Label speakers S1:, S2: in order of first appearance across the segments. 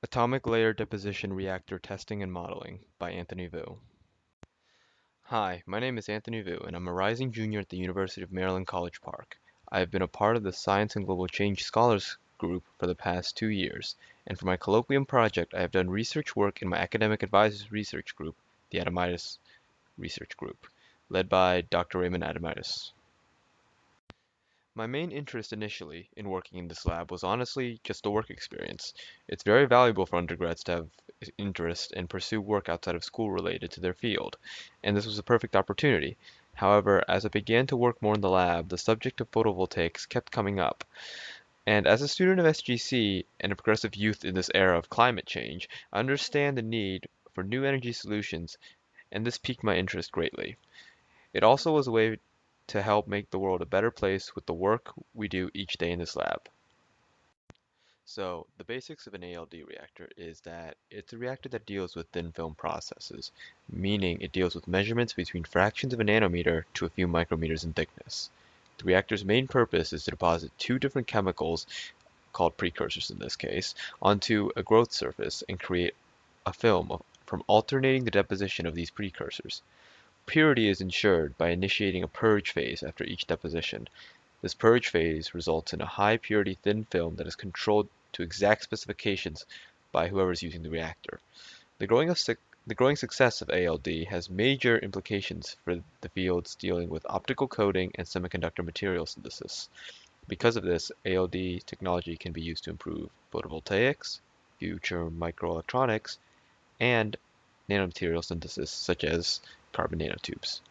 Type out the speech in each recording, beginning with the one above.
S1: Atomic Layer Deposition Reactor Testing and Modeling by Anthony Vu. Hi, my name is Anthony Vu, and I'm a rising junior at the University of Maryland College Park. I have been a part of the Science and Global Change Scholars Group for the past 2 years, and for my colloquium project, I have done research work in my Academic Advisors Research Group, the Adamitis Research Group, led by Dr. Raymond Adamitis. My main interest initially in working in this lab was honestly just the work experience. It's very valuable for undergrads to have interest and pursue work outside of school related to their field, and this was a perfect opportunity. However, as I began to work more in the lab, the subject of photovoltaics kept coming up. And as a student of SGC and a progressive youth in this era of climate change, I understand the need for new energy solutions, and this piqued my interest greatly. It also was a way to help make the world a better place with the work we do each day in this lab. So, the basics of an ALD reactor is that it's a reactor that deals with thin film processes, meaning it deals with measurements between fractions of a nanometer to a few micrometers in thickness. The reactor's main purpose is to deposit two different chemicals, called precursors in this case, onto a growth surface and create a film from alternating the deposition of these precursors. Purity is ensured by initiating a purge phase after each deposition. This purge phase results in a high purity thin film that is controlled to exact specifications by whoever is using the reactor. The growing success of ALD has major implications for the fields dealing with optical coating and semiconductor material synthesis. Because of this, ALD technology can be used to improve photovoltaics, future microelectronics, and nanomaterial synthesis, such as carbon nanotubes.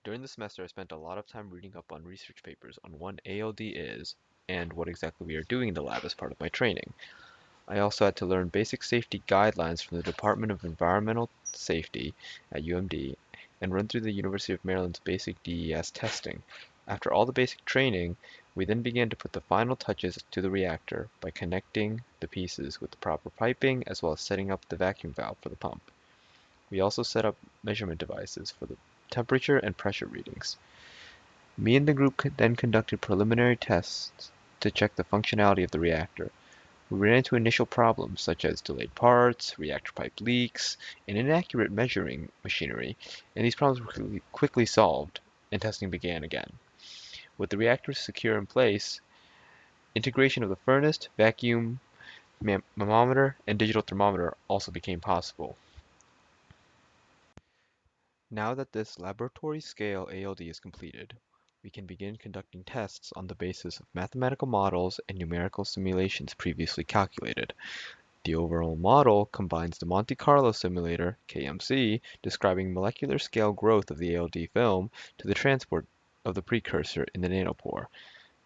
S1: During the semester, I spent a lot of time reading up on research papers on what ALD is and what exactly we are doing in the lab as part of my training. I also had to learn basic safety guidelines from the Department of Environmental Safety at UMD and run through the University of Maryland's basic DES testing. After all the basic training, we then began to put the final touches to the reactor by connecting the pieces with the proper piping as well as setting up the vacuum valve for the pump. We also set up measurement devices for the temperature and pressure readings. Me and the group then conducted preliminary tests to check the functionality of the reactor. We ran into initial problems such as delayed parts, reactor pipe leaks, and inaccurate measuring machinery, and these problems were quickly solved, and testing began again. With the reactor secure in place, integration of the furnace, vacuum, thermometer, and digital thermometer also became possible. Now that this laboratory-scale ALD is completed, we can begin conducting tests on the basis of mathematical models and numerical simulations previously calculated. The overall model combines the Monte Carlo simulator, KMC, describing molecular scale growth of the ALD film to the transport of the precursor in the nanopore.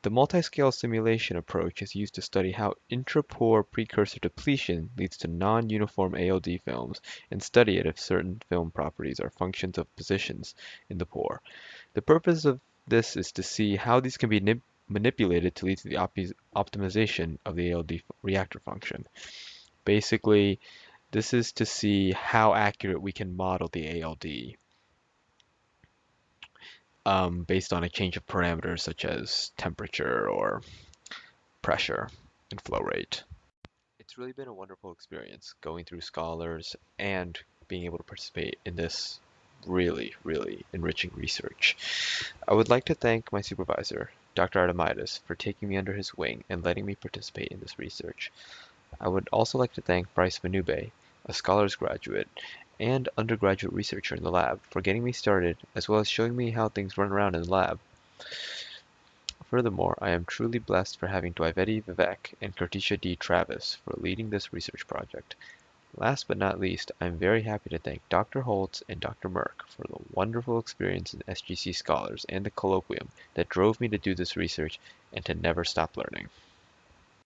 S1: The multi-scale simulation approach is used to study how intrapore precursor depletion leads to non-uniform ALD films and study it if certain film properties are functions of positions in the pore. The purpose of this is to see how these can be manipulated to lead to the optimization of the ALD reactor function. Basically, this is to see how accurate we can model the ALD based on a change of parameters such as temperature or pressure and flow rate. It's really been a wonderful experience going through scholars and being able to participate in this really enriching research. I would like to thank my supervisor, Dr. Adamitis, for taking me under his wing and letting me participate in this research. I would also like to thank Bryce Manube, a scholars graduate and undergraduate researcher in the lab, for getting me started as well as showing me how things run around in the lab. Furthermore, I am truly blessed for having Dwivedi Vivek and Kartisha D. Travis for leading this research project. Last but not least, I am very happy to thank Dr. Holtz and Dr. Merck for the wonderful experience in SGC Scholars and the colloquium that drove me to do this research and to never stop learning.